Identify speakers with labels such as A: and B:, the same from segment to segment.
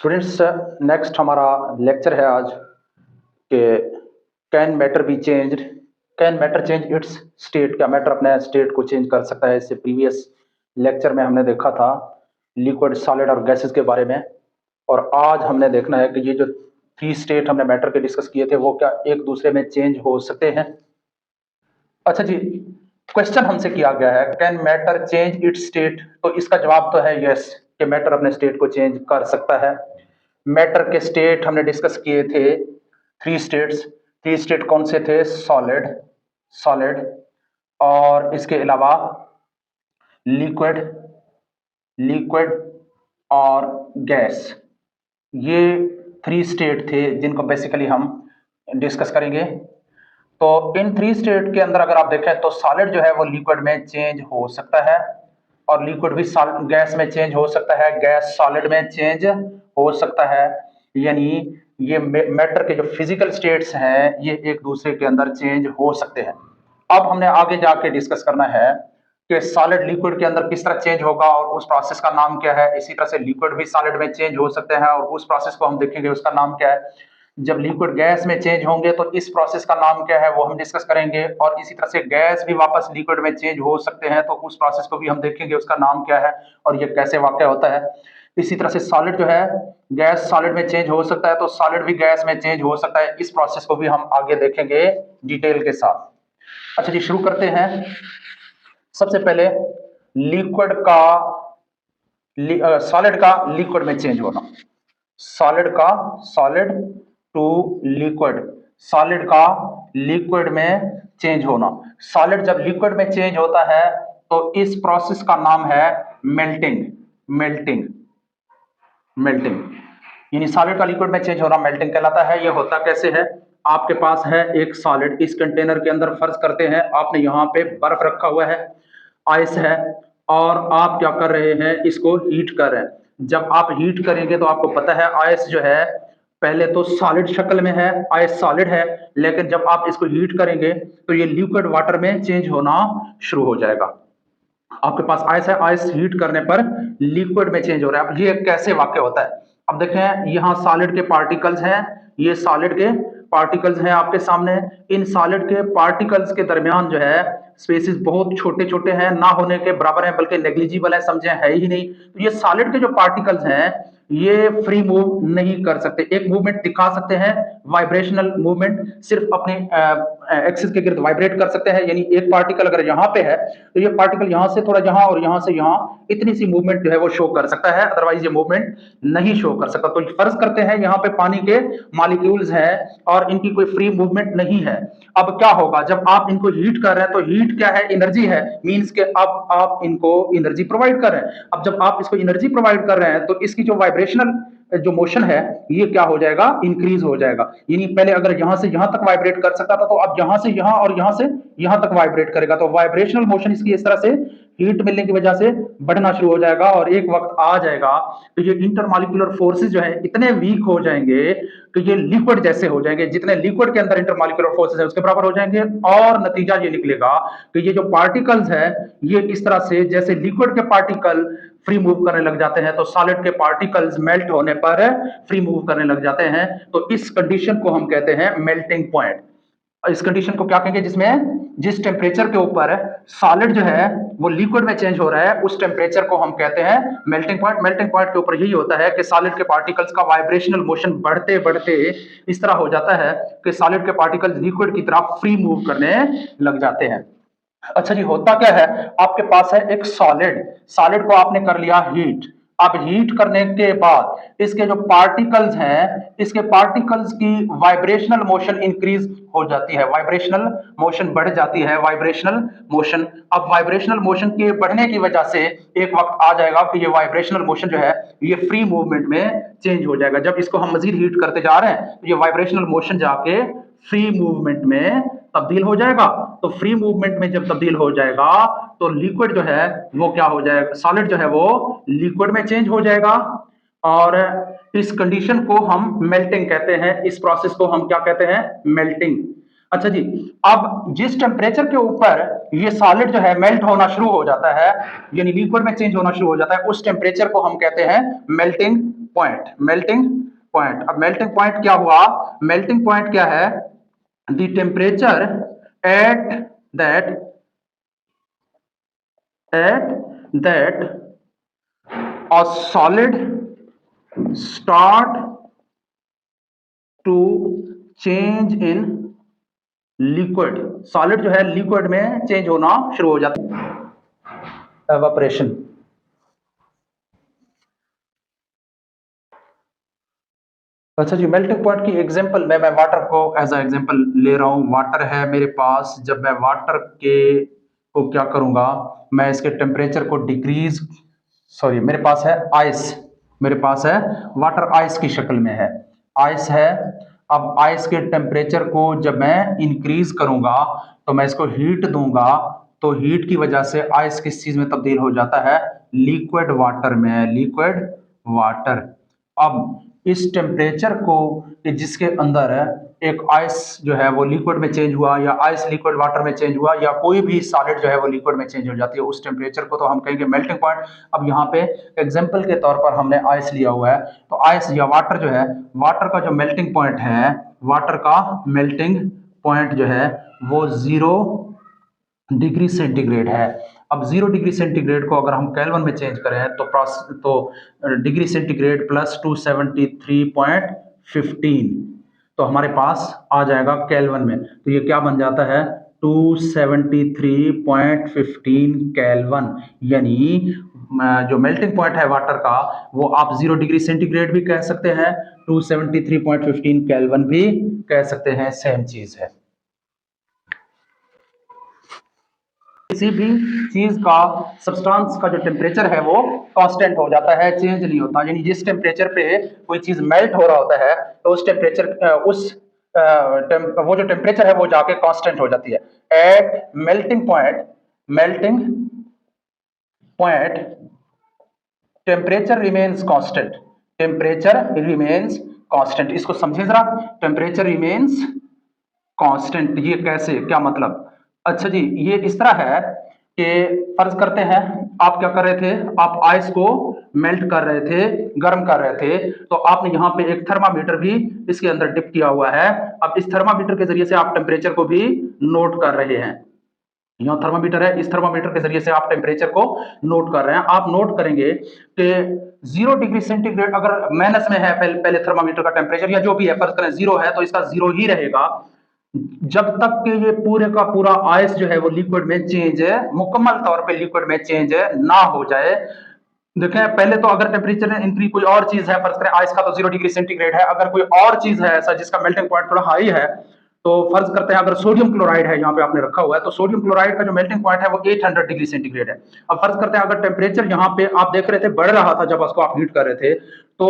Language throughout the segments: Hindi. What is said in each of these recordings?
A: स्टूडेंट्स, नेक्स्ट हमारा लेक्चर है आज कि can matter be changed. Can matter change it's state? क्या मैटर अपने स्टेट को चेंज कर सकता है? इससे प्रीवियस लेक्चर में हमने देखा था लिक्विड, सॉलिड और गैसेस के बारे में, और आज हमने देखना है कि ये जो थ्री स्टेट हमने मैटर के डिस्कस किए थे वो क्या एक दूसरे में चेंज हो सकते हैं। अच्छा जी, क्वेश्चन हमसे किया गया है can matter change it's state, तो इसका जवाब तो है यस कि मैटर अपने स्टेट को चेंज कर सकता है। मैटर के स्टेट हमने डिस्कस किए थे, थ्री स्टेट्स। थ्री स्टेट कौन से थे? सॉलिड, सॉलिड और इसके अलावा लिक्विड, लिक्विड और गैस। ये थ्री स्टेट थे जिनको बेसिकली हम डिस्कस करेंगे। तो इन थ्री स्टेट के अंदर अगर आप देखें तो सॉलिड जो है वो लिक्विड में चेंज हो सकता है, और लिक्विड भी गैस में चेंज हो सकता है, गैस सॉलिड में चेंज हो सकता है। यानी ये मैटर के जो फिजिकल स्टेट्स हैं ये एक दूसरे के अंदर चेंज हो सकते हैं। अब हमने आगे जाके डिस्कस करना है कि सॉलिड लिक्विड के अंदर किस तरह चेंज होगा और उस प्रोसेस का नाम क्या है। इसी तरह से लिक्विड भी सॉलिड में चेंज हो सकते हैं और उस प्रोसेस को हम देखेंगे, उसका नाम क्या है। जब लिक्विड गैस में चेंज होंगे तो इस प्रोसेस का नाम क्या है वो हम डिस्कस करेंगे, और इसी तरह से गैस भी वापस लिक्विड में चेंज हो सकते हैं तो उस प्रोसेस को भी हम देखेंगे, उसका नाम क्या है और ये कैसे वाकया होता है। इसी तरह से सॉलिड जो है, गैस सॉलिड में चेंज हो सकता है तो सॉलिड भी गैस में चेंज हो सकता है। इस प्रोसेस को भी हम आगे देखेंगे डिटेल के साथ। अच्छा जी, शुरू करते हैं। सबसे पहले लिक्विड का सॉलिड का लिक्विड में चेंज होना। सॉलिड का, सॉलिड टू लिक्विड, सॉलिड का लिक्विड में चेंज होना। सॉलिड जब लिक्विड में चेंज होता है तो इस प्रोसेस का नाम है मेल्टिंग। मेल्टिंग, मेल्टिंग यानी सॉलिड का लिक्विड में चेंज होना मेल्टिंग कहलाता है। यह होता कैसे है? आपके पास है एक सॉलिड, इस कंटेनर के अंदर फर्ज करते हैं आपने यहाँ पे बर्फ रखा हुआ है, आइस है, और आप क्या कर रहे हैं, इसको हीट कर रहे हैं। जब आप हीट करेंगे तो आपको पता है आइस जो है पहले तो सॉलिड शक्ल में है, आइस सॉलिड है, लेकिन जब आप इसको हीट करेंगे तो ये लिक्विड वाटर में चेंज होना शुरू हो जाएगा। आपके पास आइस है, आइस हीट करने पर लिक्विड में चेंज हो रहा है। अब ये कैसे वाकया होता है? अब देखें, यहाँ सॉलिड के पार्टिकल्स हैं, ये सॉलिड के पार्टिकल्स हैं आपके सामने। इन सॉलिड के पार्टिकल्स के दरमियान जो है स्पेसेस बहुत छोटे छोटे हैं, ना होने के बराबर हैं, बल्कि नेग्लिजिबल है, समझे, है ही नहीं। तो ये सॉलिड के जो पार्टिकल्स हैं ये फ्री मूव नहीं कर सकते। एक मूवमेंट दिखा सकते हैं, वाइब्रेशनल मूवमेंट, सिर्फ अपने एक्सिस के गिर्द वाइब्रेट कर सकते हैं। यानी एक पार्टिकल अगर यहाँ पे है तो ये पार्टिकल यहाँ से थोड़ा यहाँ और यहाँ से यहाँ इतनी सी मूवमेंट जो है वो शो कर सकता है, अदरवाइज ये मूवमेंट नहीं शो कर सकता। तो फर्ज करते हैं यहाँ पे पानी के मॉलिक्यूल्स हैं और इनकी कोई फ्री मूवमेंट नहीं है। अब क्या होगा जब आप इनको हीट कर रहे हैं? तो हीट क्या है? एनर्जी है, मींस के अब आप इनको एनर्जी प्रोवाइड कर रहे हैं। अब जब आप इसको एनर्जी प्रोवाइड कर रहे हैं तो इसकी जो वाइब्रेशनल जो मोशन है ये क्या हो जाएगा? इंक्रीज हो जाएगा। यानी पहले अगर यहां से यहां तक वाइब्रेट कर सकता था तो अब यहां से यहां और यहां से यहां तक वाइब्रेट करेगा। तो वाइब्रेशनल मोशन इसकी इस तरह से हीट मिलने की वजह से बढ़ना शुरू हो जाएगा, और एक वक्त आ जाएगा तो ये इंटरमॉलिक्यूलर फोर्सेस जो है इतने वीक हो जाएंगे कि ये लिक्विड जैसे हो जाएंगे। जितने लिक्विड के अंदर इंटरमॉलिक्यूलर फोर्सेस है उसके बराबर हो जाएंगे, और नतीजा ये निकलेगा कि ये जो पार्टिकल्स है ये इस तरह से, जैसे लिक्विड के पार्टिकल फ्री मूव करने लग जाते हैं तो सॉलिड के पार्टिकल्स मेल्ट होने पर फ्री मूव करने लग जाते हैं। तो इस कंडीशन को हम कहते हैं मेल्टिंग पॉइंट। इस कंडीशन को क्या कहेंगे? जिस टेम्परेचर के ऊपर सॉलिड जो है वो लिक्विड में चेंज हो रहा है उस टेम्परेचर को हम कहते हैं मेल्टिंग पॉइंट। मेल्टिंग पॉइंट के ऊपर यही होता है कि सॉलिड के पार्टिकल्स का वाइब्रेशनल मोशन बढ़ते बढ़ते इस तरह हो जाता है कि सॉलिड के पार्टिकल्स लिक्विड की तरफ फ्री मूव करने लग जाते हैं। अच्छा जी, होता क्या है? आपके पास है एक सॉलिड, सॉलिड को आपने कर लिया हीट। अब हीट करने के बाद इसके जो पार्टिकल्स हैं, इसके पार्टिकल्स की वाइब्रेशनल मोशन इंक्रीज हो जाती है, वाइब्रेशनल मोशन बढ़ जाती है, वाइब्रेशनल मोशन। अब वाइब्रेशनल मोशन के बढ़ने की वजह से एक वक्त आ जाएगा कि ये वाइब्रेशनल मोशन जो है ये फ्री मूवमेंट में चेंज हो जाएगा। जब इसको हम मजीद हीट करते जा रहे हैं तो ये वाइब्रेशनल मोशन जाके फ्री मूवमेंट में तब्दील हो जाएगा। तो फ्री मूवमेंट में जब तब्दील हो जाएगा तो लिक्विड जो है वो क्या हो जाएगा? सॉलिड जो है वो लिक्विड में चेंज हो जाएगा, और इस कंडीशन को हम मेल्टिंग कहते हैं। इस प्रोसेस को हम क्या कहते हैं? मेल्टिंग। अच्छा जी, अब जिस टेम्परेचर के ऊपर ये सॉलिड जो है मेल्ट होना शुरू हो जाता है, यानी लिक्विड में चेंज होना शुरू हो जाता है, उस टेम्परेचर को हम कहते हैं मेल्टिंग पॉइंट, मेल्टिंग पॉइंट। अब मेल्टिंग पॉइंट क्या हुआ, मेल्टिंग पॉइंट क्या है, the temperature at that a solid start to change in liquid, solid जो है लिक्विड में चेंज होना शुरू हो जाता है, एवापोरेशन। अच्छा जी, मेल्टिंग पॉइंट की एग्जांपल में मैं वाटर को एज अ एग्जांपल ले रहा हूँ। वाटर है मेरे पास, जब मैं वाटर के को क्या करूंगा, मैं इसके टेम्परेचर को डिक्रीज, सॉरी मेरे पास है आइस, मेरे पास है वाटर आइस की शक्ल में है, आइस है। अब आइस के टेम्परेचर को जब मैं इंक्रीज करूंगा तो मैं इसको हीट दूंगा, तो हीट की वजह से आइस किस चीज में तब्दील हो जाता है, लिक्विड वाटर में, लिक्विड वाटर। अब इस टेम्परेचर को जिसके अंदर एक आइस जो है वो लिक्विड में चेंज हुआ, या आइस लिक्विड वाटर में चेंज हुआ, या कोई भी सॉलिड जो है वो लिक्विड में चेंज हो जाती है, उस टेम्परेचर को तो हम कहेंगे मेल्टिंग पॉइंट। अब यहाँ पे एग्जांपल के तौर पर हमने आइस लिया हुआ है, तो आइस या वाटर जो है, वाटर का जो मेल्टिंग पॉइंट है, वाटर का मेल्टिंग पॉइंट जो है वो 0 डिग्री सेंटीग्रेड है। अब 0 डिग्री सेंटीग्रेड को अगर हम केल्विन में चेंज करें तो डिग्री सेंटीग्रेड प्लस 273.15, तो हमारे पास आ जाएगा केल्विन में, तो ये क्या बन जाता है 273.15 केल्विन। यानी जो मेल्टिंग पॉइंट है वाटर का वो आप 0 डिग्री सेंटीग्रेड भी कह सकते हैं, 273.15 केल्विन भी कह सकते हैं, सेम चीज है। किसी भी चीज का सब्सटेंस का जो टेम्परेचर है वो कांस्टेंट हो जाता है, चेंज नहीं होता। यानी जिस टेम्परेचर पे कोई चीज मेल्ट हो रहा होता है तो उस टेम्परेचर वो जो टेम्परेचर है वो जाके कांस्टेंट हो जाती है। At melting point temperature remains constant, temperature remains constant. इसको समझे जरा, टेम्परेचर रिमेन्स कांस्टेंट ये कैसे, क्या मतलब। अच्छा जी, ये इस तरह है कि फर्ज करते हैं आप क्या कर रहे थे, आप आइस को मेल्ट कर रहे थे, गर्म कर रहे थे, तो आपने यहाँ पे एक थर्मामीटर भी इसके अंदर डिप किया हुआ है। अब इस थर्मामीटर के जरिए से आप टेम्परेचर को भी नोट कर रहे हैं, यहाँ थर्मामीटर है, इस थर्मामीटर के जरिए से आप टेम्परेचर को नोट कर रहे हैं। आप नोट करेंगे कि 0 डिग्री सेंटीग्रेड अगर माइनस में है, पहले थर्मामीटर का टेम्परेचर या जो भी है, फर्ज करें 0 है तो इसका 0 ही रहेगा जब तक कि ये पूरे का पूरा आइस जो है वो लिक्विड में चेंज है, मुकम्मल तौर पे लिक्विड में चेंज ना हो जाए। देखें पहले तो अगर टेम्परेचर इंक्रीज कोई और चीज है, फर्ज करें आइस का तो 0 डिग्री सेंटीग्रेड है, अगर कोई और चीज है ऐसा जिसका मेल्टिंग पॉइंट थोड़ा हाई है, तो फर्ज करते हैं अगर सोडियम क्लोराइड है, यहाँ पे आपने रखा हुआ है, तो सोडियम क्लोराइड का जो मेल्टिंग पॉइंट है वो 800 डिग्री सेंटीग्रेड है। अब फर्ज करते हैं अगर टेम्परेचर यहाँ पे आप देख रहे थे बढ़ रहा था जब उसको आप हीट कर रहे थे, तो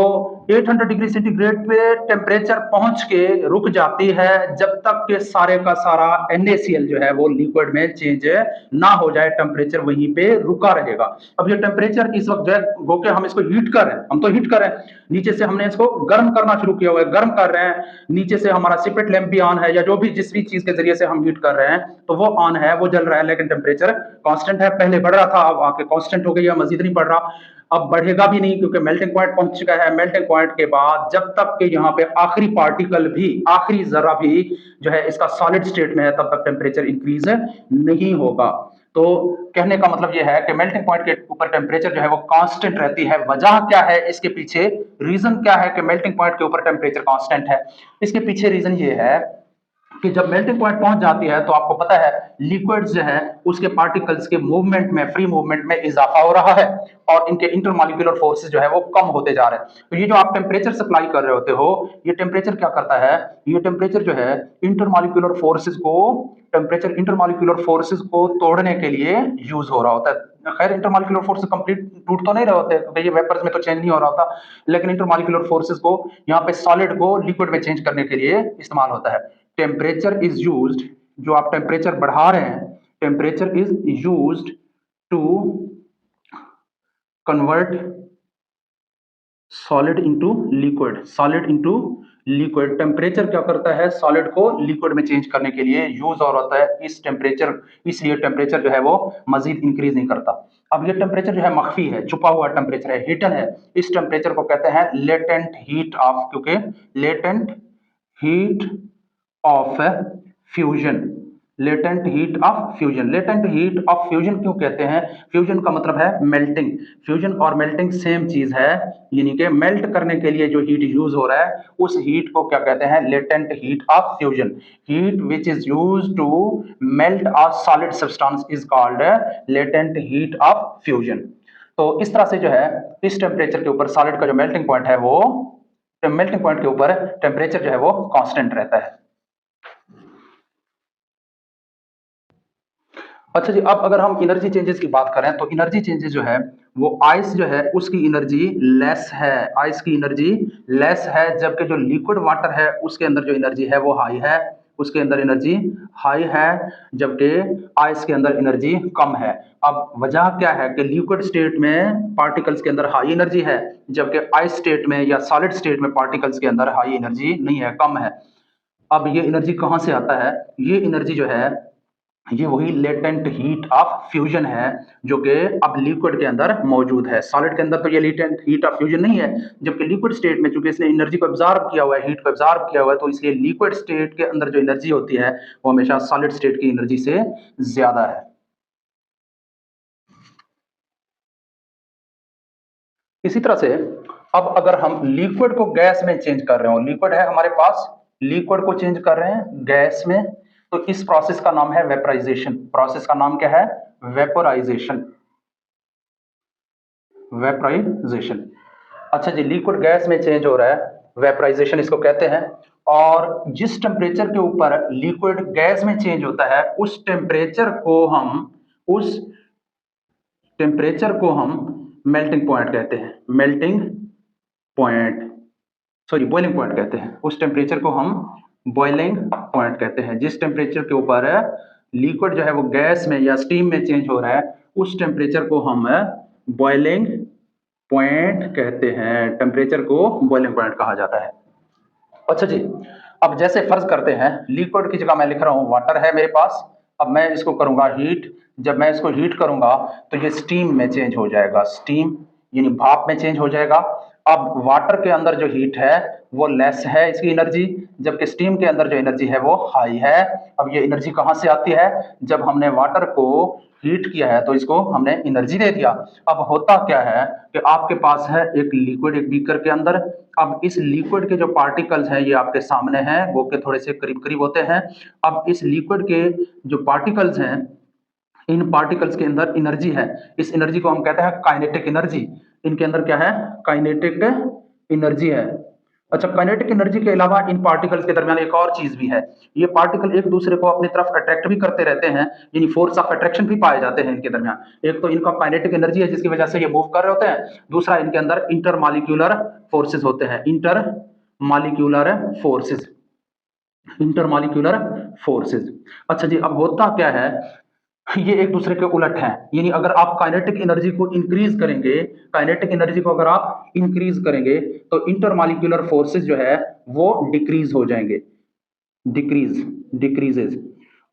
A: 800 डिग्री सेंटीग्रेड पे टेम्परेचर पहुंच के रुक जाती है जब तक के सारे का सारा NaCl जो है वो लिक्विड में चेंज ना हो जाए, टेम्परेचर वहीं पे रुका रहेगा। अब ये टेम्परेचर इस वक्त जो है गो के हम इसको हीट कर रहे हैं, हम तो हीट कर रहे हैं, नीचे से हमने इसको गर्म करना शुरू किया हुआ है, गर्म कर रहे हैं, नीचे से हमारा सिपेट लैंप भी ऑन है, या जो भी जिस भी चीज के जरिए से हम हीट कर रहे हैं तो वो ऑन है, वो जल रहा है, लेकिन टेम्परेचर कांस्टेंट है। पहले बढ़ रहा था, अब आके कांस्टेंट हो गई है, मजीद नहीं बढ़ रहा, अब बढ़ेगा भी नहीं क्योंकि मेल्टिंग पॉइंट पहुंच चुका है। मेल्टिंग पॉइंट के बाद जब तक कि यहाँ पे आखिरी पार्टिकल भी, आखिरी जरा भी जो है इसका सॉलिड स्टेट में है, तब तक टेम्परेचर इंक्रीज नहीं होगा। तो कहने का मतलब यह है कि मेल्टिंग पॉइंट के ऊपर टेम्परेचर जो है वो कांस्टेंट रहती है। वजह क्या है इसके पीछे, रीजन क्या है कि मेल्टिंग पॉइंट के ऊपर टेम्परेचर कांस्टेंट है, इसके पीछे रीजन ये है कि जब मेल्टिंग पॉइंट पहुंच जाती है तो आपको पता है लिक्विड्स जो है उसके पार्टिकल्स के मूवमेंट में, फ्री मूवमेंट में इजाफा हो रहा है और इनके इंटरमॉलिक्यूलर फोर्सेस जो है वो कम होते जा रहे हैं। तो ये जो आप टेम्परेचर सप्लाई कर रहे होते हो, ये टेम्परेचर क्या करता है, ये टेम्परेचर जो है इंटरमॉलिक्यूलर फोर्सेस को, टेम्परेचर इंटरमॉलिक्यूलर फोर्सेस को तोड़ने के लिए यूज हो रहा होता है। खैर इंटरमॉलिक्यूलर फोर्स कंप्लीट टूट तो नहीं रहे होते क्योंकि ये वेपर्स में तो चेंज नहीं हो रहा होता, लेकिन इंटरमॉलिक्यूलर फोर्सेस को यहाँ पे सॉलिड को लिक्विड में चेंज करने के लिए इस्तेमाल होता है। टेम्परेचर इज यूज्ड, जो आप टेम्परेचर बढ़ा रहे हैं, temperature is used to convert solid into liquid, solid into liquid. Temperature क्या करता है, सॉलिड को लिक्विड में चेंज करने के लिए यूज और होता है इस टेम्परेचर, इसलिए टेम्परेचर जो है वो मजीद इंक्रीज नहीं करता। अब ये टेम्परेचर जो है मख्फी है, छुपा हुआ टेम्परेचर है, हिडन है। इस टेम्परेचर को कहते हैं लेटेंट हीट ऑफ, क्योंकि latent heat of fusion, latent heat of fusion. Latent heat of fusion क्यों कहते हैं, फ्यूजन का मतलब है मेल्टिंग, फ्यूजन और मेल्टिंग सेम चीज है, यानी कि मेल्ट करने के लिए जो हीट यूज हो रहा है उस हीट को क्या कहते हैं, latent heat of fusion. Heat which is use to melt a solid substance is called latent heat of fusion. तो इस तरह से जो है इस टेम्परेचर के ऊपर सॉलिड का जो मेल्टिंग पॉइंट है वो, मेल्टिंग पॉइंट के ऊपर टेम्परेचर जो है वो कांस्टेंट रहता है। अच्छा जी, अब अगर हम एनर्जी चेंजेस की बात करें तो एनर्जी चेंजेस जो है वो आइस जो है उसकी एनर्जी लेस है, आइस की एनर्जी लेस है, जबकि जो लिक्विड वाटर है उसके अंदर जो एनर्जी है वो हाई है, उसके अंदर एनर्जी हाई है, जबकि आइस के अंदर एनर्जी कम है। अब वजह क्या है कि लिक्विड स्टेट में पार्टिकल्स के अंदर हाई एनर्जी है, जबकि आइस स्टेट में या सॉलिड स्टेट में पार्टिकल्स के अंदर हाई एनर्जी नहीं है, कम है। अब ये एनर्जी कहाँ से आता है, ये एनर्जी जो है ये वही लेटेंट हीट ऑफ फ्यूजन है जो कि अब लिक्विड के अंदर मौजूद है। सॉलिड के अंदर तो ये लेटेंट हीट ऑफ फ्यूजन नहीं है, जबकि लिक्विड स्टेट में चूंकि इसने एनर्जी को एब्जॉर्ब किया हुआ है, हीट को एब्जॉर्ब किया हुआ है, तो इसलिए लिक्विड स्टेट के अंदर जो एनर्जी होती है वो हमेशा सॉलिड स्टेट की एनर्जी से ज्यादा है। इसी तरह से अब अगर हम लिक्विड को गैस में चेंज कर रहे हो, लिक्विड है हमारे पास, लिक्विड को चेंज कर रहे हैं गैस में, तो इस प्रोसेस का नाम है वेपराइजेशन। प्रोसेस का नाम क्या है, वेपोराइजेशन, वेपराइजेशन। अच्छा जी, लिक्विड गैस में चेंज हो रहा है, वेपराइजेशन इसको कहते हैं। और जिस टेम्परेचर के ऊपर लिक्विड गैस में चेंज होता है उस टेम्परेचर को हम मेल्टिंग पॉइंट कहते हैं, melting point, sorry boiling point कहते हैं। उस टेम्परेचर को हम बॉइलिंग पॉइंट कहते हैं। जिस टेम्परेचर के ऊपर लिक्विड जो है वो गैस में या स्टीम में चेंज हो रहा है उस टेम्परेचर को हम बॉइलिंग पॉइंट कहते हैं, टेम्परेचर को बॉइलिंग पॉइंट कहा जाता है। अच्छा जी, अब जैसे फर्ज करते हैं लिक्विड की जगह मैं लिख रहा हूं वाटर है मेरे पास, अब मैं इसको करूंगा हीट, जब मैं इसको हीट करूंगा तो ये स्टीम में चेंज हो जाएगा, स्टीम यानी भाप में चेंज हो जाएगा। अब वाटर के अंदर जो हीट है वो लेस है इसकी एनर्जी, जबकि स्टीम के अंदर जो एनर्जी है वो हाई है। अब ये एनर्जी कहाँ से आती है, जब हमने वाटर को हीट किया है तो इसको हमने एनर्जी दे दिया। अब होता क्या है कि आपके पास है एक लिक्विड एक बीकर के अंदर, अब इस लिक्विड के जो पार्टिकल्स हैं ये आपके सामने हैं, वो के थोड़े से करीब करीब होते हैं। अब इस लिक्विड के जो पार्टिकल्स हैं इन पार्टिकल्स के अंदर एनर्जी है, इस एनर्जी को हम कहते हैं काइनेटिक एनर्जी। इनके अंदर क्या है, काइनेटिक एनर्जी है। अच्छा, काइनेटिक एनर्जी के अलावा इन पार्टिकल्स के दरमियान एक और चीज भी है, ये पार्टिकल एक दूसरे को अपनी तरफ अट्रैक्ट भी करते रहते हैं, यानी फोर्स ऑफ अट्रैक्शन भी पाए जाते हैं इनके दरमियान। एक तो इनका काइनेटिक एनर्जी है जिसकी वजह से ये मूव कर रहे होते हैं, दूसरा इनके अंदर इंटरमॉलिक्यूलर फोर्सेस होते हैं, इंटरमॉलिक्यूलर फोर्सेस, इंटरमॉलिक्यूलर फोर्सेस। अच्छा जी, अब होता क्या है, ये एक दूसरे के उलट हैं, यानी अगर आप काइनेटिक एनर्जी को इंक्रीज करेंगे, काइनेटिक एनर्जी को अगर आप इंक्रीज करेंगे तो इंटरमॉलिक्यूलर फोर्सेस जो है वो डिक्रीज हो जाएंगे, डिक्रीज, डिक्रीजेज।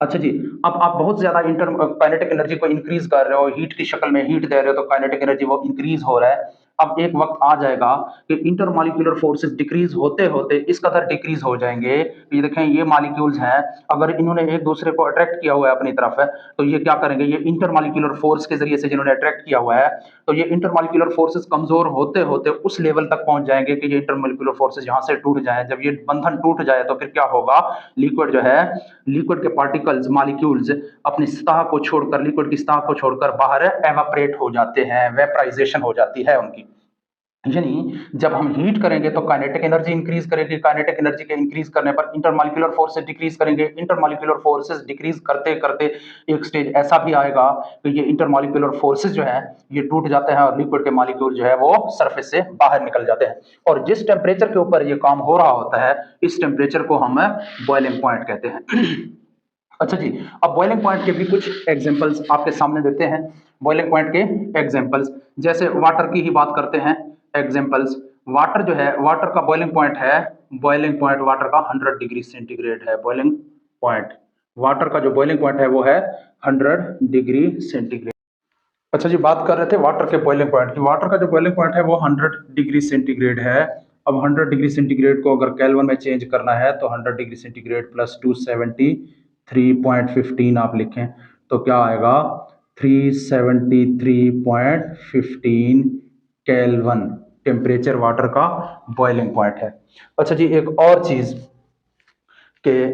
A: अच्छा जी, अब आप बहुत ज्यादा इंटर काइनेटिक एनर्जी को इंक्रीज कर रहे हो, हीट की शक्ल में हीट दे रहे हो तो काइनेटिक एनर्जी वो इंक्रीज हो रहा है। अब एक वक्त आ जाएगा कि इंटरमॉलिक्यूलर फोर्सेस डिक्रीज होते होते इस कदर डिक्रीज हो जाएंगे, ये देखें ये मॉलिक्यूल्स हैं, अगर इन्होंने एक दूसरे को अट्रैक्ट किया हुआ है अपनी तरफ है तो ये क्या करेंगे, ये इंटरमॉलिक्यूलर फोर्स के जरिए से जिन्होंने अट्रैक्ट किया हुआ है तो ये इंटरमॉलिक्यूलर फोर्सेस कमजोर होते होते उस लेवल तक पहुंच जाएंगे कि ये इंटरमॉलिक्यूलर फोर्सेस यहां से टूट जाए। जब ये बंधन टूट जाए तो फिर क्या होगा, लिक्विड जो है, लिक्विड के पार्टिकल्स मॉलिक्यूल्स अपनी सतह को छोड़कर, लिक्विड की सतह को छोड़कर बाहर एवापरेट हो जाते हैं, वेपराइजेशन हो जाती है उनकी। यानी जब हम हीट करेंगे तो काइनेटिक एनर्जी इंक्रीज करेगी, काइनेटिक एनर्जी के इंक्रीज करने पर इंटरमॉलिक्यूलर फोर्सेस डिक्रीज करेंगे, इंटरमॉलिक्यूलर फोर्सेस डिक्रीज करते करते एक स्टेज ऐसा भी आएगा कि ये इंटरमॉलिक्यूलर फोर्सेस जो है ये टूट जाते हैं और लिक्विड के मॉलिक्यूल जो है वो सरफेस से बाहर निकल जाते हैं। और जिस टेम्परेचर के ऊपर ये काम हो रहा होता है इस टेम्परेचर को हम बॉइलिंग पॉइंट कहते हैं। अच्छा जी, अब बॉइलिंग पॉइंट के भी कुछ एग्जांपल्स आपके सामने देते हैं। बॉइलिंग पॉइंट के एग्जांपल्स, जैसे वाटर की ही बात करते हैं, एग्जांपल्स वाटर जो है, वाटर का बॉइलिंग पॉइंट है, बॉइलिंग पॉइंट वाटर का 100 डिग्री सेंटीग्रेड है। बॉइलिंग पॉइंट वाटर का जो बॉइलिंग पॉइंट है वो है 100 डिग्री सेंटीग्रेड। अच्छा जी, बात कर रहे थे वाटर के बॉइलिंग पॉइंट की। वाटर का जो बॉइलिंग पॉइंट है वो 100 डिग्री सेंटीग्रेड है। अब 100 डिग्री सेंटीग्रेड को अगर केल्विन में चेंज करना है तो 100 डिग्री सेंटीग्रेड प्लस 273.15 आप लिखें तो क्या आएगा, 373.15 केल्विन टेम्परेचर वाटर का बॉइलिंग पॉइंट है। अच्छा जी, एक और चीज के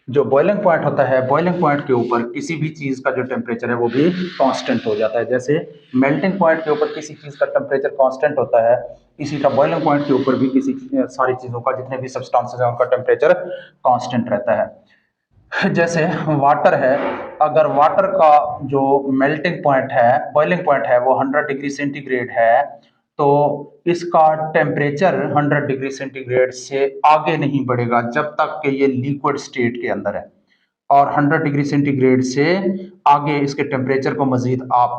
A: जो बॉइलिंग पॉइंट होता है, बॉइलिंग पॉइंट के ऊपर किसी भी चीज का जो टेम्परेचर है वो भी कांस्टेंट हो जाता है। जैसे मेल्टिंग पॉइंट के ऊपर किसी चीज का टेम्परेचर कांस्टेंट होता है, इसी तरह बॉइलिंग पॉइंट के ऊपर भी किसी सारी चीजों का, जितने भी सब्सटेंसेस हैं उनका टेम्परेचर कांस्टेंट रहता है। जैसे वाटर है, अगर वाटर का जो मेल्टिंग पॉइंट है, बॉइलिंग पॉइंट है वो 100 डिग्री सेंटीग्रेड है, तो इसका टेम्परेचर 100 डिग्री सेंटीग्रेड से आगे नहीं बढ़ेगा जब तक कि ये लिक्विड स्टेट के अंदर है, और 100 डिग्री सेंटीग्रेड से आगे इसके टेम्परेचर को मजीद आप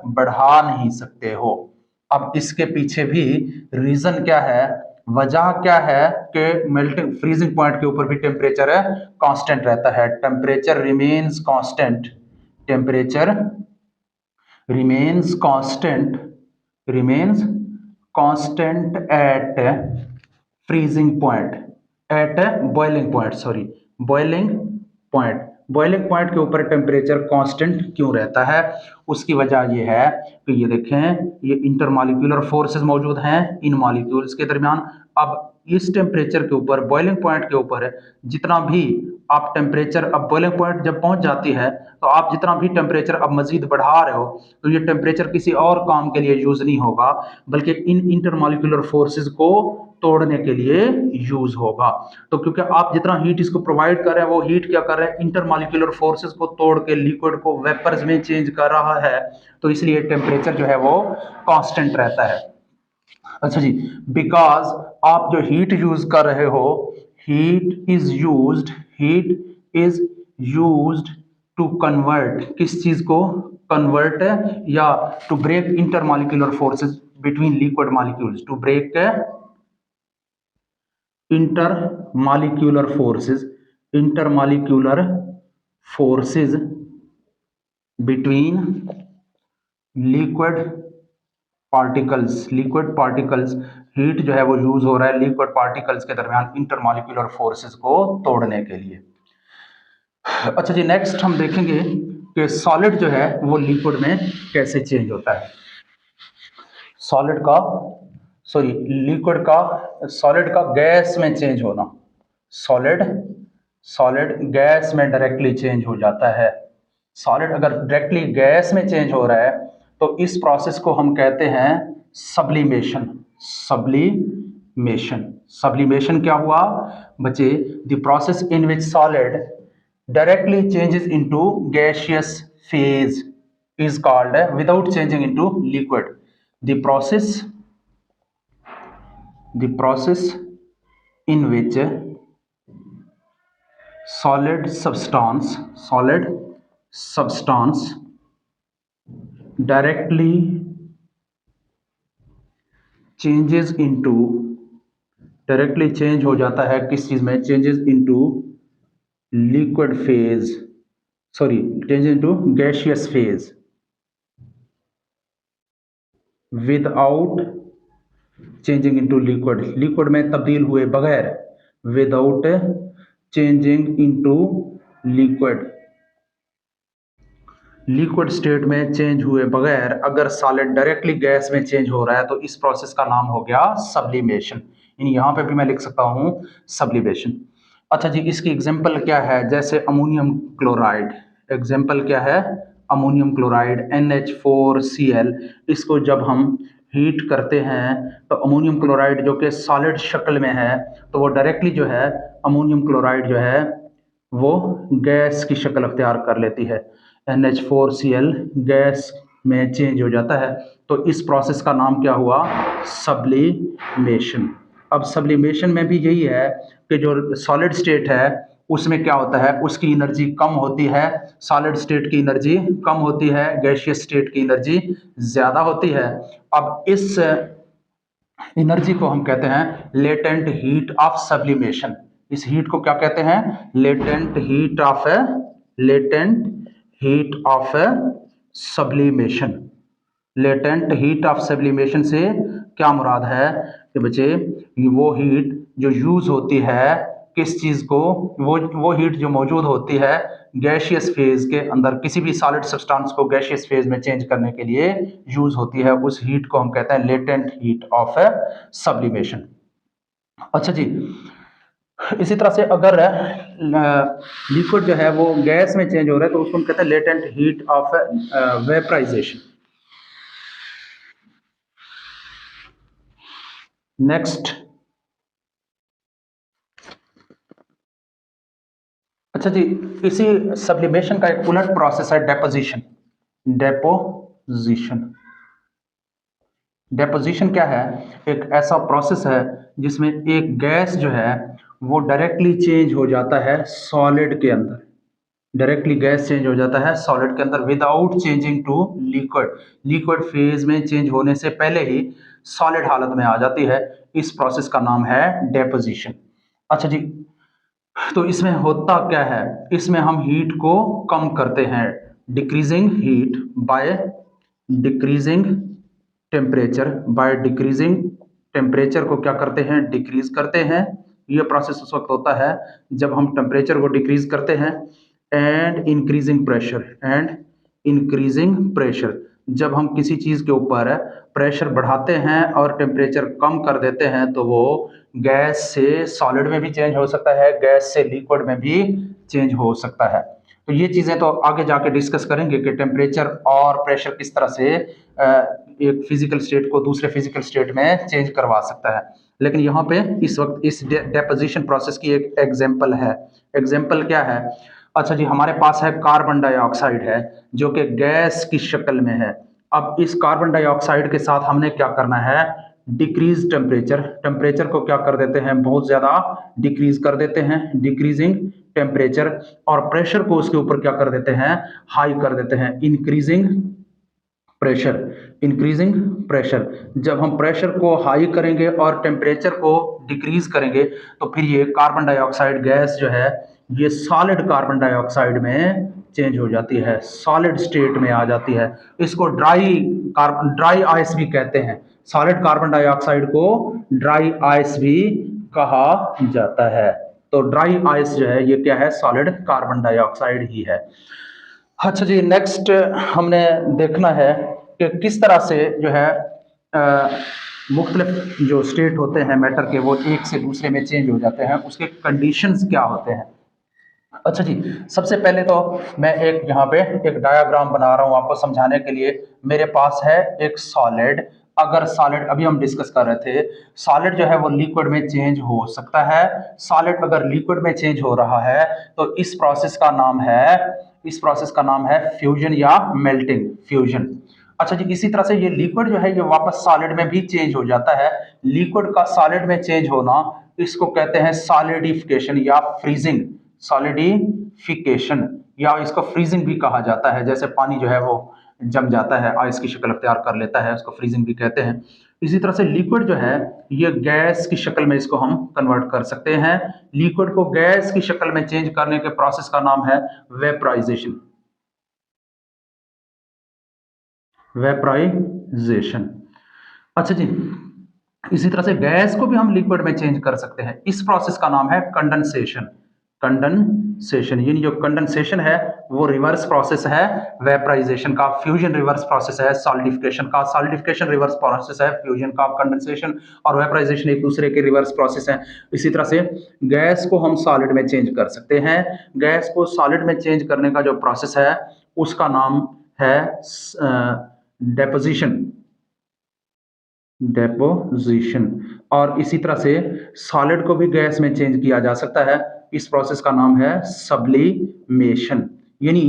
A: बढ़ा नहीं सकते हो। अब इसके पीछे भी रीजन क्या है, वजह क्या है कि मेल्टिंग फ्रीजिंग पॉइंट के ऊपर भी टेम्परेचर कांस्टेंट रहता है। Temperature remains constant, temperature remains constant, remains constant at freezing point, at boiling point, sorry boiling point. Boiling point के ऊपर टेम्परेचर कांस्टेंट क्यों रहता है, उसकी वजह ये है कि ये देखें, ये इंटरमॉलिक्यूलर फोर्सेस मौजूद हैं इन मॉलिक्यूल्स के दरमियान। अब इस टेम्परेचर के ऊपर, बॉइलिंग पॉइंट के ऊपर जितना भी आप टेम्परेचर, अब बॉइलिंग पॉइंट जब पहुंच जाती है तो आप जितना भी टेम्परेचर अब मजीद बढ़ा रहे हो तो ये टेम्परेचर किसी और काम के लिए यूज नहीं होगा, बल्कि इन इंटरमॉलिक्यूलर फोर्सेस को तोड़ने के लिए यूज होगा। तो क्योंकि आप जितना हीट इसको प्रोवाइड कर रहे हैं, वो हीट क्या कर रहे हैं, इंटरमॉलिक्यूलर फोर्सेस को तोड़ के लिक्विड को वेपर्स में चेंज कर रहा है, तो इसलिए टेम्परेचर जो है वो कांस्टेंट रहता है। अच्छा जी, बिकॉज आप जो हीट यूज कर रहे हो, heat is used to convert, किस चीज को कन्वर्ट, या to break intermolecular forces between liquid molecules, to break intermolecular forces between liquid particles। Heat जो है वो यूज हो रहा है लिक्विड पार्टिकल्स के दरमियान इंटरमॉलिक्यूलर फोर्सेस को तोड़ने के लिए। अच्छा जी, नेक्स्ट हम देखेंगे कि सॉलिड जो है वो लिक्विड में कैसे चेंज होता है। लिक्विड का, सॉलिड का गैस में चेंज होना, सॉलिड गैस में डायरेक्टली चेंज हो जाता है। सॉलिड अगर डायरेक्टली गैस में चेंज हो रहा है तो इस प्रोसेस को हम कहते हैं सब्लिमेशन। सब्लिमेशन क्या हुआ बच्चे, the process in which solid directly changes into gaseous phase is called without changing into liquid. The process in which solid substance directly change हो जाता है, किस चीज में, changes into liquid phase, changes into gaseous phase without changing into liquid में तब्दील हुए बगैर, without changing into liquid state में चेंज हुए बगैर अगर सॉलिड डायरेक्टली गैस में चेंज हो रहा है तो इस प्रोसेस का नाम हो गया सब्लिमेशन। यहां पे भी मैं लिख सकता हूं सब्लिमेशन। अच्छा जी, इसकी एग्जांपल क्या है, जैसे अमोनियम क्लोराइड, एग्जांपल क्या है, अमोनियम क्लोराइड NH4Cl, इसको जब हम हीट करते हैं तो अमोनियम क्लोराइड जो कि सॉलिड शक्ल में है, तो वो डायरेक्टली जो है अमोनियम क्लोराइड जो है वो गैस की शक्ल अख्तियार कर लेती है, NH4Cl गैस में चेंज हो जाता है। तो इस प्रोसेस का नाम क्या हुआ, सब्लिमेशन। अब सब्लिमेशन में भी यही है कि जो सॉलिड स्टेट है उसमें क्या होता है, उसकी एनर्जी कम होती है, सॉलिड स्टेट की एनर्जी कम होती है, गैसियस स्टेट की एनर्जी ज्यादा होती है। अब एनर्जी को हम कहते हैं लेटेंट हीट ऑफ सब्लिमेशन। इस हीट को क्या कहते हैं? Latent heat of A sublimation. Latent heat of sublimation से क्या मुराद है कि बच्चे वो हीट जो यूज होती है किस चीज को, वो हीट जो मौजूद होती है गैशियस फेज के अंदर, किसी भी सॉलिड सब्सटेंस को गैशियस फेज में चेंज करने के लिए यूज होती है, उस हीट को हम कहते हैं लेटेंट हीट ऑफ सब्लिमेशन। अच्छा जी, इसी तरह से अगर लिक्विड जो है वो गैस में चेंज हो रहा है तो उसको हम कहते हैं latent heat of vaporisation. Next, अच्छा जी, इसी सब्लिमेशन का एक उलट प्रोसेस है डेपोजिशन। डेपोजिशन क्या है? एक ऐसा प्रोसेस है जिसमें एक गैस जो है वो डायरेक्टली चेंज हो जाता है सॉलिड के अंदर, डायरेक्टली गैस चेंज हो जाता है सॉलिड के अंदर without changing to liquid. Liquid phase में चेंज होने से पहले ही सॉलिड हालत में आ जाती है। इस प्रोसेस का नाम है डेपोजिशन। अच्छा जी, तो इसमें होता क्या है? इसमें हम हीट को कम करते हैं, decreasing heat by decreasing temperature. By decreasing temperature को क्या करते हैं? डिक्रीज करते हैं। ये प्रोसेस उस वक्त होता है जब हम टेम्परेचर को डिक्रीज करते हैं। एंड इंक्रीजिंग प्रेशर, जब हम किसी चीज के ऊपर प्रेशर बढ़ाते हैं और टेम्परेचर कम कर देते हैं तो वो गैस से सॉलिड में भी चेंज हो सकता है, गैस से लिक्विड में भी चेंज हो सकता है। तो ये चीजें तो आगे जाके डिस्कस करेंगे कि टेम्परेचर और प्रेशर किस तरह से एक फिजिकल स्टेट को दूसरे फिजिकल स्टेट में चेंज करवा सकता है। लेकिन यहाँ पे इस वक्त इस डेपोजिशन प्रोसेस की एक एग्जाम्पल है। एग्जाम्पल क्या है? अच्छा जी, हमारे पास है कार्बन डाइऑक्साइड है जो कि गैस की शक्ल में है। अब इस कार्बन डाइऑक्साइड के साथ हमने क्या करना है? डिक्रीज टेम्परेचर को क्या कर देते हैं? बहुत ज्यादा डिक्रीज कर देते हैं, डिक्रीजिंग टेम्परेचर। और प्रेशर को उसके ऊपर क्या कर देते हैं? हाई कर देते हैं, इंक्रीजिंग प्रेशर। जब हम प्रेशर को हाई करेंगे और टेम्परेचर को डिक्रीज करेंगे तो फिर ये कार्बन डाइऑक्साइड गैस जो है ये सॉलिड कार्बन डाइऑक्साइड में चेंज हो जाती है, सॉलिड स्टेट में आ जाती है। इसको ड्राई आइस भी कहते हैं। सॉलिड कार्बन डाइऑक्साइड को ड्राई आइस भी कहा जाता है। तो ड्राई आइस जो है ये क्या है? सॉलिड कार्बन डाइऑक्साइड ही है। अच्छा जी, नेक्स्ट हमने देखना है कि किस तरह से जो है मुख्तलिफ जो स्टेट होते हैं मैटर के वो एक से दूसरे में चेंज हो जाते हैं, उसके कंडीशंस क्या होते हैं। अच्छा जी, सबसे पहले तो मैं एक यहाँ पे एक डायग्राम बना रहा हूँ आपको समझाने के लिए। मेरे पास है एक सॉलिड। अगर सॉलिड, अभी हम डिस्कस कर रहे थे, सॉलिड जो है वो लिक्विड में चेंज हो सकता है। सॉलिड अगर लिक्विड में चेंज हो रहा है तो इस प्रोसेस का नाम है फ्यूजन या मेल्टिंग, फ्यूजन। अच्छा जी, इसी तरह से ये लिक्विड जो है ये वापस सॉलिड में भी चेंज हो जाता है। लिक्विड का सॉलिड में चेंज होना इसको कहते हैं सॉलिडिफिकेशन या फ्रीजिंग। सॉलिडिफिकेशन या इसको फ्रीजिंग भी कहा जाता है। जैसे पानी जो है वो जम जाता है, आइस की शक्ल अख्तियार कर लेता है, उसको फ्रीजिंग भी कहते हैं। इसी तरह से लिक्विड जो है ये गैस की शक्ल में इसको हम कन्वर्ट कर सकते हैं। लिक्विड को गैस की शक्ल में चेंज करने के प्रोसेस का नाम है वेपराइजेशन। अच्छा जी, इसी तरह से गैस को भी हम लिक्विड में चेंज कर सकते हैं। इस प्रोसेस का नाम है कंडेंसेशन। यानी जो कंडेंसेशन है वो रिवर्स प्रोसेस है वेपराइजेशन का। फ्यूजन रिवर्स प्रोसेस है सॉलिडिफिकेशन रिवर्स प्रोसेस है फ्यूजन का। कंडेंसेशन और वेपराइजेशन एक दूसरे के रिवर्स प्रोसेस है। इसी तरह से गैस को हम सॉलिड में चेंज कर सकते हैं। गैस को सॉलिड में चेंज करने का जो प्रोसेस है उसका नाम है डेपोजिशन। और इसी तरह से सॉलिड को भी गैस में चेंज किया जा सकता है। इस प्रोसेस का नाम है सब्लिमेशन। यानी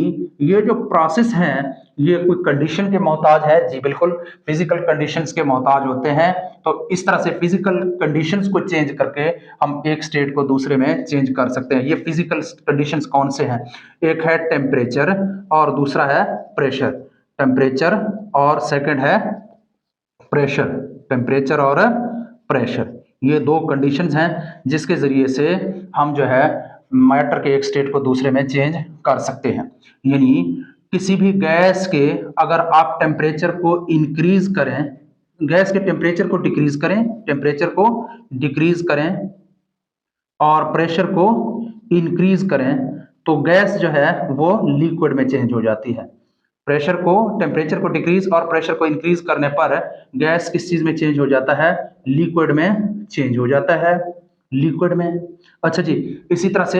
A: ये जो प्रोसेस है ये कोई कंडीशन के मोहताज है। जी बिल्कुल, फिजिकल कंडीशंस के मोहताज होते हैं। तो इस तरह से फिजिकल कंडीशंस को चेंज करके हम एक स्टेट को दूसरे में चेंज कर सकते हैं। ये फिजिकल कंडीशंस कौन से हैं? एक है टेम्परेचर और दूसरा है प्रेशर। टेम्परेचर और सेकंड है प्रेशर। टेम्परेचर और प्रेशर। ये दो कंडीशंस हैं जिसके जरिए से हम जो है मैटर के एक स्टेट को दूसरे में चेंज कर सकते हैं। यानी किसी भी गैस के अगर आप टेम्परेचर को इंक्रीज करें, गैस के टेम्परेचर को डिक्रीज करें, टेम्परेचर को डिक्रीज करें और प्रेशर को इंक्रीज करें तो गैस जो है वो लिक्विड में चेंज हो जाती है। प्रेशर को, टेम्परेचर को डिक्रीज और प्रेशर को इंक्रीज करने पर गैस किस चीज में चेंज हो जाता है? लिक्विड में चेंज हो जाता है, लिक्विड में। अच्छा जी, इसी तरह से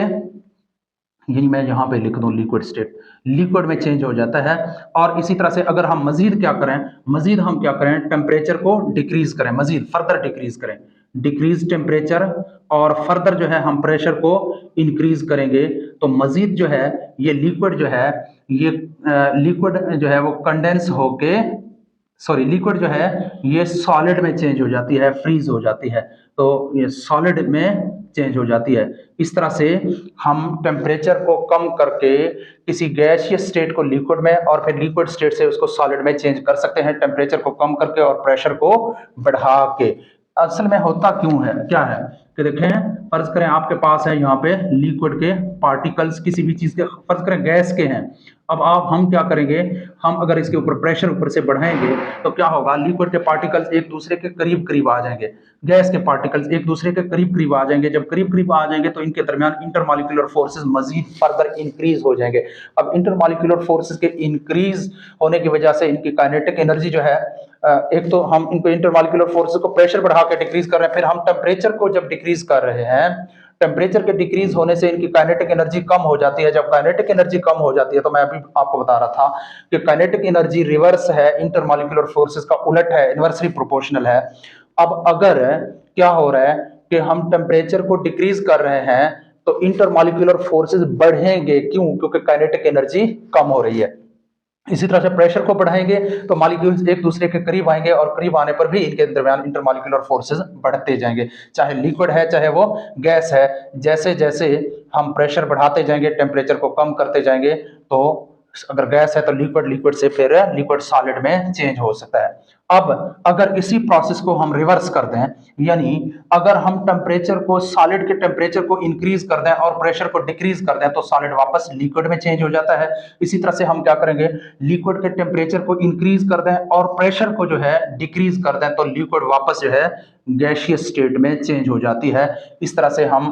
A: यानी मैं यहाँ पे लिख दूं लिक्विड स्टेट, लिक्विड में चेंज हो जाता है। और इसी तरह से अगर हम मजीद क्या करें, मजीद हम क्या करें, टेम्परेचर को डिक्रीज करें, मजीद फर्दर डिक्रीज करें, डिक्रीज टेम्परेचर और फर्दर जो है हम प्रेशर को इंक्रीज करेंगे तो मजीद जो है ये लिक्विड जो है, ये लिक्विड जो है वो कंडेंस होके, सॉरी लिक्विड जो है ये सॉलिड में चेंज हो जाती है, फ्रीज हो जाती है, तो ये सॉलिड में चेंज हो जाती है। इस तरह से हम टेम्परेचर को कम करके किसी गैसियस स्टेट को लिक्विड में और फिर लिक्विड स्टेट से उसको सॉलिड में चेंज कर सकते हैं, टेम्परेचर को कम करके और प्रेशर को बढ़ा के। असल में होता क्यों है, क्या है कि देखें, फर्ज करें आपके पास है यहाँ पे लिक्विड के पार्टिकल्स, किसी भी चीज के, फर्ज करें गैस के हैं। अब हम क्या करेंगे, हम अगर इसके ऊपर प्रेशर ऊपर से बढ़ाएंगे तो क्या होगा, लिक्विड के पार्टिकल्स एक दूसरे के करीब करीब आ जाएंगे, गैस के पार्टिकल्स एक दूसरे के करीब करीब आ जाएंगे। जब करीब करीब आ जाएंगे तो इनके दरमियान इंटरमॉलिक्यूलर फोर्सेस मजीद फर्दर इंक्रीज हो जाएंगे। अब इंटरमॉलिक्यूलर फोर्सेस के इंक्रीज होने की वजह से इनकी काइनेटिक एनर्जी जो है, एक तो हम इनको इंटरमॉलिक्यूलर फोर्सेस को प्रेशर बढ़ा के डिक्रीज कर रहे हैं, फिर हम टेम्परेचर को जब डिक्रीज कर रहे हैं, टेम्परेचर के डिक्रीज होने से इनकी काइनेटिक एनर्जी कम हो जाती है। जब काइनेटिक एनर्जी कम हो जाती है तो मैं अभी आपको बता रहा था कि काइनेटिक एनर्जी रिवर्स है, इंटरमॉलिक्यूलर फोर्सेस का उलट है, इनवर्सली प्रोपोर्शनल है। अब अगर क्या हो रहा है कि हम टेम्परेचर को डिक्रीज कर रहे हैं तो इंटरमॉलिक्यूलर फोर्सेस बढ़ेंगे, क्यों? क्योंकि काइनेटिक एनर्जी कम हो रही है। इसी तरह से प्रेशर को बढ़ाएंगे तो मॉलिक्यूल्स एक दूसरे के करीब आएंगे और करीब आने पर भी इनके दरमियान इंटरमॉलिक्यूलर फोर्सेस बढ़ते जाएंगे, चाहे लिक्विड है चाहे वो गैस है। जैसे जैसे हम प्रेशर बढ़ाते जाएंगे, टेम्परेचर को कम करते जाएंगे, तो अगर गैस है तो लिक्विड, लिक्विड से फिर लिक्विड सॉलिड में चेंज हो सकता है। अब अगर इसी प्रोसेस को हम रिवर्स कर दें, यानी अगर हम टेम्परेचर को, सॉलिड के टेम्परेचर को इंक्रीज कर दें और प्रेशर को डिक्रीज कर दें तो सॉलिड वापस लिक्विड में चेंज हो जाता है। इसी तरह से हम क्या करेंगे, लिक्विड के टेम्परेचर को इंक्रीज कर दें और प्रेशर को जो है डिक्रीज कर दें तो लिक्विड वापस जो है गैसियस स्टेट में चेंज हो जाती है। इस तरह से हम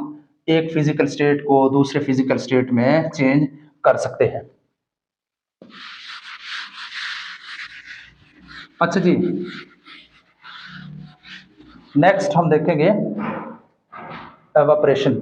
A: एक फिजिकल स्टेट को दूसरे फिजिकल स्टेट में चेंज कर सकते हैं। अच्छा जी, नेक्स्ट हम देखेंगे एवापोरेशन।